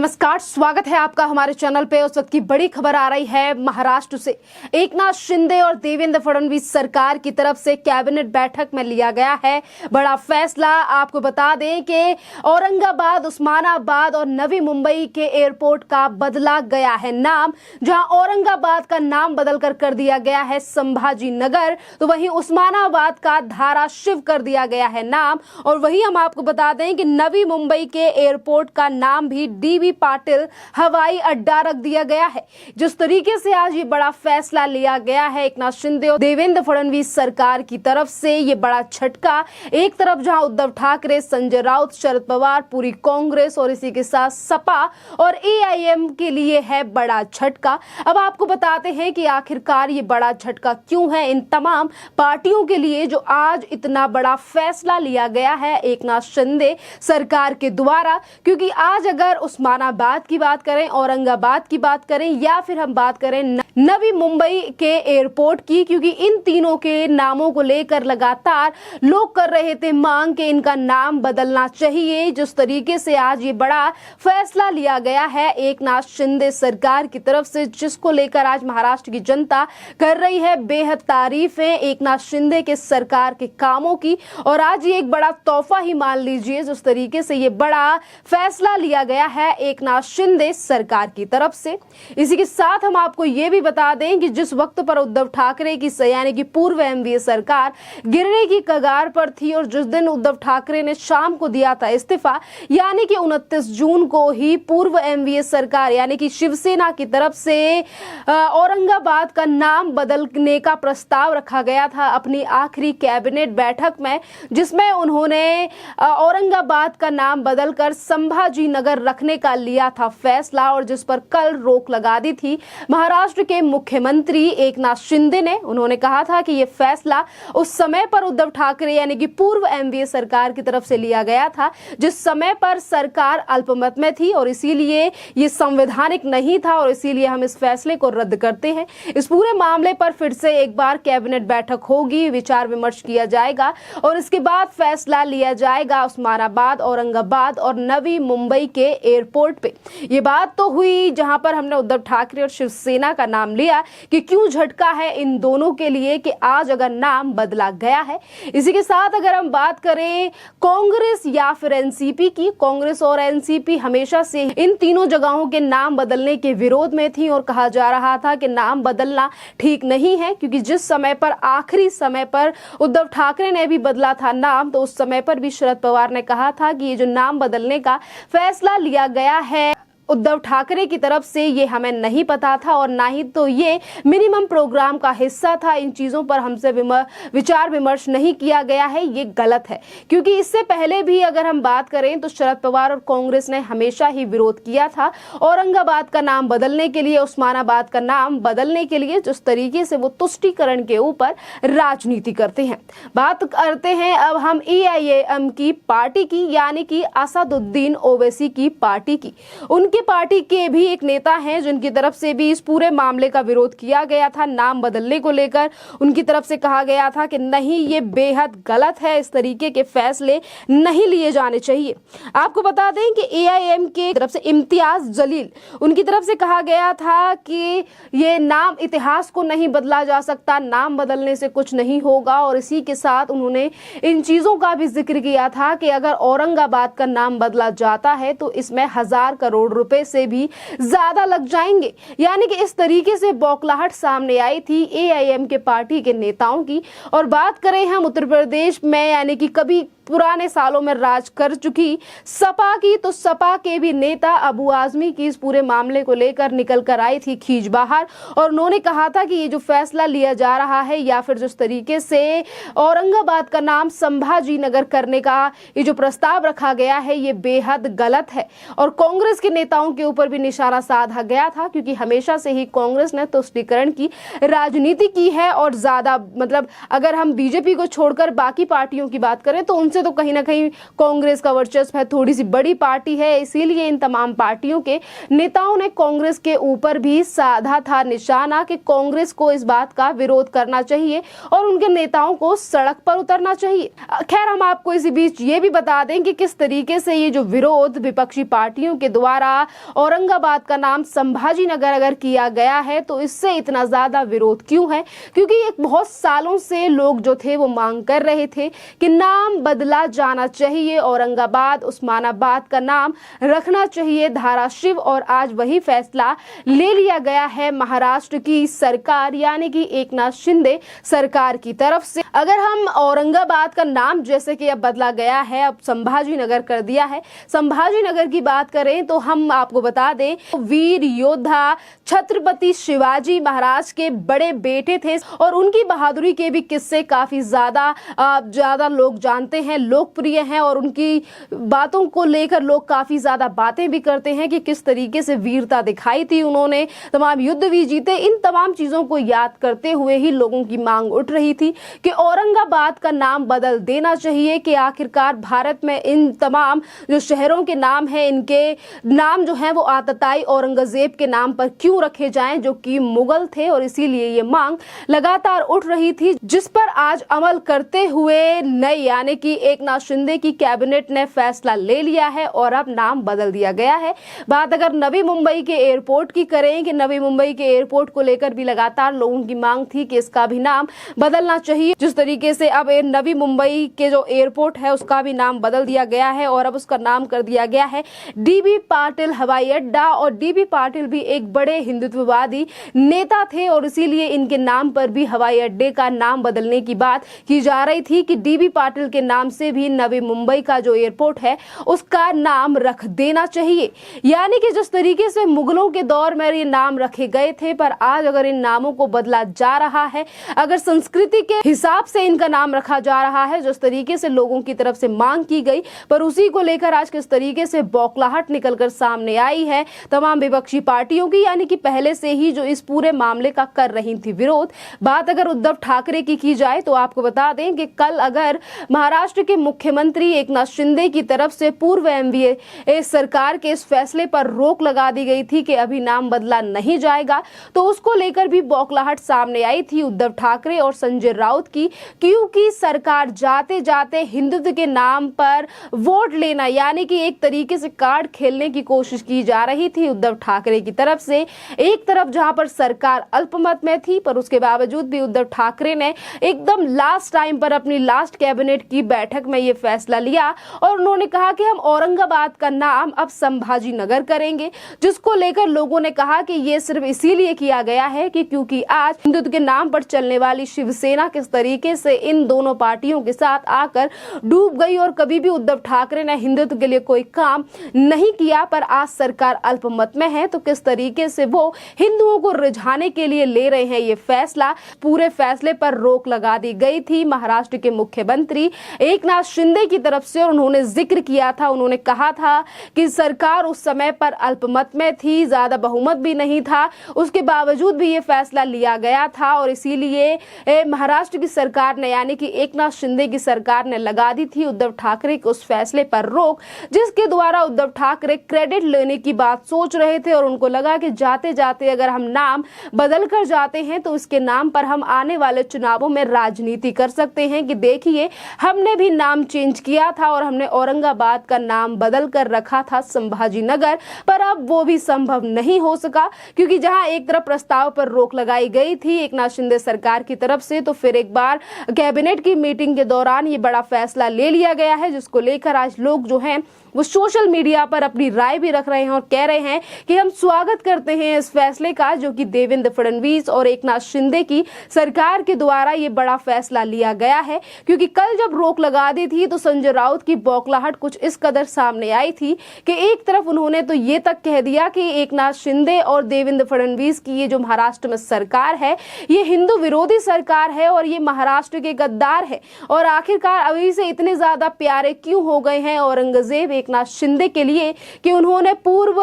नमस्कार, स्वागत है आपका हमारे चैनल पे। उस वक्त की बड़ी खबर आ रही है महाराष्ट्र से। एकनाथ शिंदे और देवेंद्र फडणवीस सरकार की तरफ से कैबिनेट बैठक में लिया गया है बड़ा फैसला। आपको बता दें कि औरंगाबाद, उस्मानाबाद और नवी मुंबई के एयरपोर्ट का बदला गया है नाम। जहां औरंगाबाद का नाम बदलकर कर दिया गया है संभाजी नगर, तो वहीं उस्मानाबाद का धाराशिव कर दिया गया है नाम। और वहीं हम आपको बता दें कि नवी मुंबई के एयरपोर्ट का नाम भी डीबी पाटिल हवाई अड्डा रख दिया गया है। जिस तरीके से आज ये बड़ा फैसला लिया गया है एकनाथ शिंदे और देवेंद्र फडणवीस सरकार की तरफ से, ये बड़ा झटका। एक तरफ जहां उद्धव ठाकरे, संजय राउत, शरद पवार, पूरी कांग्रेस और इसी के साथ सपा और एआईएम के लिए है बड़ा झटका। अब आपको बताते हैं कि आखिरकार ये बड़ा झटका क्यों है इन तमाम पार्टियों के लिए, जो आज इतना बड़ा फैसला लिया गया है एकनाथ शिंदे सरकार के द्वारा। क्योंकि आज अगर उस्मानाबाद की बात करें, औरंगाबाद की बात करें या फिर हम बात करें नवी मुंबई के एयरपोर्ट की, क्योंकि इन तीनों के नामों को लेकर लगातार लोग कर रहे थे मांग कि इनका नाम बदलना चाहिए। जिस तरीके से आज ये बड़ा फैसला लिया गया है एकनाथ शिंदे सरकार की तरफ से, जिसको लेकर आज महाराष्ट्र की जनता कर रही है बेहद तारीफें एकनाथ शिंदे के सरकार के कामों की। और आज ये एक बड़ा तोहफा ही मान लीजिए जिस तरीके से ये बड़ा फैसला लिया गया है एकनाथ शिंदे सरकार की तरफ से। इसी के साथ हम आपको ये भी बता दें कि जिस वक्त पर उद्धव ठाकरे की यानी कि पूर्व एमवीए सरकार गिरने की कगार पर थी और जिस दिन उद्धव ठाकरे ने शाम को दिया था इस्तीफा, यानी कि 29 जून को ही पूर्व एमवीए सरकार यानी कि शिवसेना की तरफ से औरंगाबाद का नाम बदलने का प्रस्ताव रखा गया था अपनी आखिरी कैबिनेट बैठक में, जिसमें उन्होंने औरंगाबाद का नाम बदलकर संभाजी नगर रखने का लिया था फैसला। और जिस पर कल रोक लगा दी थी महाराष्ट्र के मुख्यमंत्री एकनाथ शिंदे ने। उन्होंने कहा था कि यह फैसला उस समय पर उद्धव ठाकरे यानी कि पूर्व एमवीए सरकार की तरफ से लिया गया था, जिस समय पर सरकार अल्पमत में थी और इसीलिए ये संवैधानिक नहीं था और इसीलिए हम इस फैसले को रद्द करते हैं। इस पूरे मामले पर फिर से एक बार कैबिनेट बैठक होगी, विचार विमर्श किया जाएगा और इसके बाद फैसला लिया जाएगा उस्मानाबाद, औरंगाबाद और नवी मुंबई के एयरपोर्ट पे। ये बात तो हुई जहां पर हमने उद्धव ठाकरे और शिवसेना का नाम लिया कि क्यों झटका है इन दोनों के लिए कि आज अगर नाम बदला गया है। इसी के साथ अगर हम बात करें कांग्रेस या फिर एनसीपी की, कांग्रेस और एनसीपी हमेशा से इन तीनों जगहों के नाम बदलने के विरोध में थी और कहा जा रहा था कि नाम बदलना ठीक नहीं है, क्योंकि जिस समय पर आखिरी समय पर उद्धव ठाकरे ने भी बदला था नाम, तो उस समय पर भी शरद पवार ने कहा था कि ये जो नाम बदलने का फैसला लिया गया है उद्धव ठाकरे की तरफ से, ये हमें नहीं पता था और ना ही तो ये मिनिमम प्रोग्राम का हिस्सा था। इन चीज़ों पर हमसे विचार विमर्श नहीं किया गया है, ये गलत है। क्योंकि इससे पहले भी अगर हम बात करें तो शरद पवार और कांग्रेस ने हमेशा ही विरोध किया था औरंगाबाद का नाम बदलने के लिए, उस्मानाबाद का नाम बदलने के लिए, जिस तरीके से वो तुष्टीकरण के ऊपर राजनीति करते हैं। बात करते हैं अब हम एआईएम की पार्टी की, यानी कि असदुद्दीन ओवैसी की पार्टी की। उनकी पार्टी के भी एक नेता हैं जिनकी तरफ से भी इस पूरे मामले का विरोध किया गया था नाम बदलने को लेकर। उनकी तरफ से कहा गया था कि नहीं, ये बेहद गलत है, इस तरीके के फैसले नहीं लिए जाने चाहिए। आपको बता दें कि एआईएम के तरफ से इम्तियाज जलील, उनकी तरफ से कहा गया था कि ये नाम, इतिहास को नहीं बदला जा सकता, नाम बदलने से कुछ नहीं होगा। और इसी के साथ उन्होंने इन चीजों का भी जिक्र किया था कि अगर औरंगाबाद का नाम बदला जाता है तो इसमें 1000 करोड़ रुपए से भी ज्यादा लग जाएंगे। यानी कि इस तरीके से बौखलाहट सामने आई थी एआईएम के पार्टी के नेताओं की। और बात करें हम उत्तर प्रदेश में, यानी कि कभी पुराने सालों में राज कर चुकी सपा की, तो सपा के भी नेता अबू आजमी की इस पूरे मामले को लेकर निकल कर आई थी खींच बाहर और उन्होंने कहा था कि ये जो फैसला लिया जा रहा है या फिर जिस तरीके से औरंगाबाद का नाम संभाजी नगर करने का ये जो प्रस्ताव रखा गया है, ये बेहद गलत है। और कांग्रेस के नेताओं के ऊपर भी निशाना साधा गया था, क्योंकि हमेशा से ही कांग्रेस ने तुष्टीकरण की राजनीति की है और ज्यादा, मतलब अगर हम बीजेपी को छोड़कर बाकी पार्टियों की बात करें तो उनसे से तो कहीं ना कहीं कांग्रेस का वर्चस्व है, थोड़ी सी बड़ी पार्टी है, इसीलिए इन तमाम पार्टियों के नेताओं ने कांग्रेस के ऊपर भी साधा था निशाना कि कांग्रेस को इस बात का विरोध करना चाहिए और उनके नेताओं को सड़क पर उतरना चाहिए। खैर, हम आपको इसी बीच ये भी बता दें कि किस तरीके से ये जो विरोध विपक्षी पार्टियों के द्वारा औरंगाबाद का नाम संभाजी नगर अगर किया गया है तो इससे इतना ज्यादा विरोध क्यों है, क्योंकि एक बहुत सालों से लोग जो थे वो मांग कर रहे थे कि नाम बदला जाना चाहिए, औरंगाबाद उस्मानाबाद का नाम रखना चाहिए धाराशिव, और आज वही फैसला ले लिया गया है महाराष्ट्र की सरकार यानी कि एकनाथ शिंदे सरकार की तरफ से। अगर हम औरंगाबाद का नाम जैसे कि अब बदला गया है, अब संभाजी नगर कर दिया है, संभाजी नगर की बात करें तो हम आपको बता दें वीर योद्धा छत्रपति शिवाजी महाराज के बड़े बेटे थे और उनकी बहादुरी के भी किस्से काफी ज्यादा लोग जानते हैं, लोकप्रिय हैं, और उनकी बातों को लेकर लोग काफी ज्यादा बातें भी करते हैं कि किस तरीके से वीरता दिखाई थी उन्होंने, तमाम युद्ध भी जीते। इन तमाम चीजों को याद करते हुए ही लोगों की मांग उठ रही थी कि औरंगाबाद का नाम बदल देना चाहिए, कि आखिरकार भारत में इन तमाम जो शहरों के नाम है, इनके नाम जो है वो आतताई औरंगजेब के नाम पर क्यों रखे जाएं जो कि मुगल थे, और इसीलिए ये मांग लगातार उठ रही थी, जिस पर आज अमल करते हुए नई यानी कि एकनाथ शिंदे की कैबिनेट ने फैसला ले लिया है और अब नाम बदल दिया गया है। बात अगर नवी मुंबई के एयरपोर्ट की करें कि नवी मुंबई के एयरपोर्ट को लेकर भी लगातार लोगों की मांग थी कि इसका भी नाम बदलना चाहिए, जिस तरीके से अब नवी मुंबई के जो एयरपोर्ट है उसका भी नाम बदल दिया गया है और अब उसका नाम कर दिया गया है डीबी पाटिल हवाई अड्डा। और डीबी पाटिल भी एक बड़े हिंदुत्ववादी नेता थे और इसीलिए इनके नाम पर भी हवाई अड्डे का नाम बदलने की बात की जा रही थी कि डीबी पाटिल के नाम से भी नवी मुंबई का जो एयरपोर्ट है उसका नाम रख देना चाहिए। यानी कि जिस तरीके से मुगलों के दौर में ये नाम रखे गए थे, पर आज अगर इन नामों को बदला जा रहा है, अगर संस्कृति के हिसाब से इनका नाम रखा जा रहा है, जिस तरीके से लोगों की तरफ से मांग की गई, पर उसी को लेकर आज किस तरीके से बौखलाहट निकलकर सामने आई है तमाम विपक्षी पार्टियों की, यानी कि पहले से ही जो इस पूरे मामले का कर रही थी विरोध। बात अगर उद्धव ठाकरे की जाए तो आपको बता दें कि कल अगर महाराष्ट्र के मुख्यमंत्री एकनाथ शिंदे की तरफ से पूर्व एनडीए सरकार के इस फैसले पर रोक लगा दी गई थी कि अभी नाम बदला नहीं जाएगा, तो उसको लेकर भी बौखलाहट सामने आई थी उद्धव ठाकरे और संजय राउत की, क्योंकि सरकार जाते जाते हिंदुत्व के नाम पर वोट लेना यानी कि एक तरीके से कार्ड खेलने की कोशिश की जा रही थी उद्धव ठाकरे की तरफ से। एक तरफ जहां पर सरकार अल्पमत में थी, पर उसके बावजूद भी उद्धव ठाकरे ने एकदम लास्ट टाइम पर अपनी लास्ट कैबिनेट की बैठक में ये फैसला लिया और उन्होंने कहा कि हम औरंगाबाद का नाम अब संभाजी नगर करेंगे, जिसको लेकर लोगों ने कहा कि ये सिर्फ इसीलिए किया गया है कि क्योंकि आज हिंदुत्व के नाम पर चलने वाली शिवसेना किस तरीके से इन दोनों पार्टियों के साथ आकर डूब गई और कभी भी उद्धव ठाकरे ने हिंदुत्व के लिए कोई काम नहीं किया, पर आज सरकार अल्पमत में है तो किस तरीके से वो हिंदुओं को रिझाने के लिए ले रहे हैं ये फैसला। पूरे फैसले पर रोक लगा दी गई थी महाराष्ट्र के मुख्यमंत्री एकनाथ शिंदे की तरफ से और उन्होंने जिक्र किया था, उन्होंने कहा था कि सरकार उस समय पर अल्पमत में थी, ज्यादा बहुमत भी नहीं था, उसके बावजूद भी ये फैसला लिया गया था और इसीलिए महाराष्ट्र की सरकार ने यानी कि एकनाथ शिंदे की सरकार ने लगा दी थी उद्धव ठाकरे के उस फैसले पर रोक, जिसके द्वारा उद्धव ठाकरे क्रेडिट लेने की बात सोच रहे थे और उनको लगा कि जाते जाते अगर हम नाम बदल कर जाते हैं तो इसके नाम पर हम आने वाले चुनावों में राजनीति कर सकते हैं कि देखिए हमने भी नाम चेंज किया था और हमने औरंगाबाद का नाम बदल कर रखा था संभाजी नगर, पर अब वो भी संभव नहीं हो सका क्योंकि जहां एक तरफ प्रस्ताव पर रोक लगाई गई थी एकनाथ शिंदे सरकार की तरफ से, तो फिर एक बार कैबिनेट की मीटिंग के दौरान ये बड़ा फैसला ले लिया गया है, जिसको लेकर आज लोग जो हैं वो सोशल मीडिया पर अपनी राय भी रख रहे हैं और कह रहे हैं कि हम स्वागत करते हैं इस फैसले का जो कि देवेंद्र फडणवीस और एकनाथ शिंदे की सरकार के द्वारा ये बड़ा फैसला लिया गया है। क्योंकि कल जब रोक लगा दी थी तो संजय राउत की बौखलाहट कुछ इस कदर सामने आई थी कि एक तरफ उन्होंने तो ये तक कह दिया कि एकनाथ शिंदे और देवेंद्र फडणवीस की ये जो महाराष्ट्र में सरकार है ये हिंदू विरोधी सरकार है और ये महाराष्ट्र के गद्दार है और आखिरकार अभी से इतने ज्यादा प्यारे क्यों हो गए हैं औरंगजेब एकनाथ शिंदे के लिए कि उन्होंने पूर्व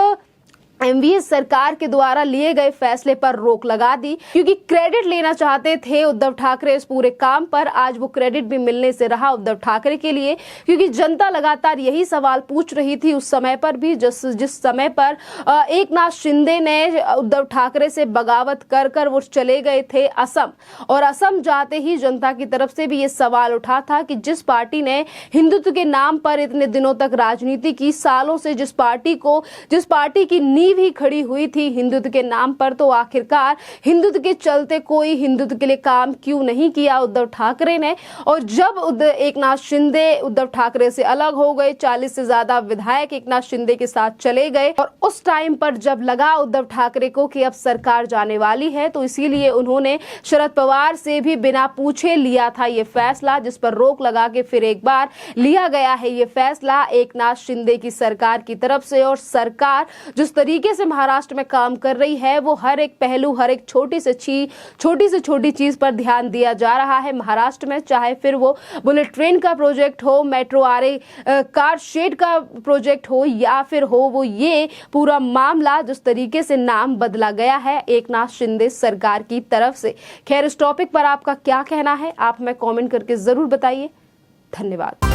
एमवीएस सरकार के द्वारा लिए गए फैसले पर रोक लगा दी, क्योंकि क्रेडिट लेना चाहते थे उद्धव ठाकरे इस पूरे काम पर। आज वो क्रेडिट भी मिलने से रहा उद्धव ठाकरे के लिए, क्योंकि जनता लगातार यही सवाल पूछ रही थी उस समय पर भी, जिस समय पर एकनाथ शिंदे ने उद्धव ठाकरे से बगावत कर वो चले गए थे असम। और असम जाते ही जनता की तरफ से भी ये सवाल उठा था कि जिस पार्टी ने हिंदुत्व के नाम पर इतने दिनों तक राजनीति की, सालों से जिस पार्टी की नींव भी खड़ी हुई थी हिंदुत्व के नाम पर, तो आखिरकार हिंदुत्व के चलते कोई हिंदुत्व के लिए काम क्यों नहीं किया उद्धव ठाकरे ने। और जब एकनाथ शिंदे उद्धव ठाकरे से अलग हो गए, 40 से ज्यादा विधायक एकनाथ शिंदे के साथ चले गए, और उस टाइम पर जब लगा उद्धव ठाकरे को कि अब सरकार जाने वाली है, तो इसीलिए उन्होंने शरद पवार से भी बिना पूछे लिया था ये फैसला, जिस पर रोक लगा के फिर एक बार लिया गया है ये फैसला एकनाथ शिंदे की सरकार की तरफ से। और सरकार जिस तरीके से महाराष्ट्र में काम कर रही है, वो हर एक पहलू, हर एक छोटी से छोटी चीज पर ध्यान दिया जा रहा है महाराष्ट्र में, चाहे फिर वो बुलेट ट्रेन का प्रोजेक्ट हो, मेट्रो आरए कार शेड का प्रोजेक्ट हो, या फिर हो वो ये पूरा मामला जिस तरीके से नाम बदला गया है एकनाथ शिंदे सरकार की तरफ से। खैर, इस टॉपिक पर आपका क्या कहना है, आप हमें कमेंट करके जरूर बताइए। धन्यवाद।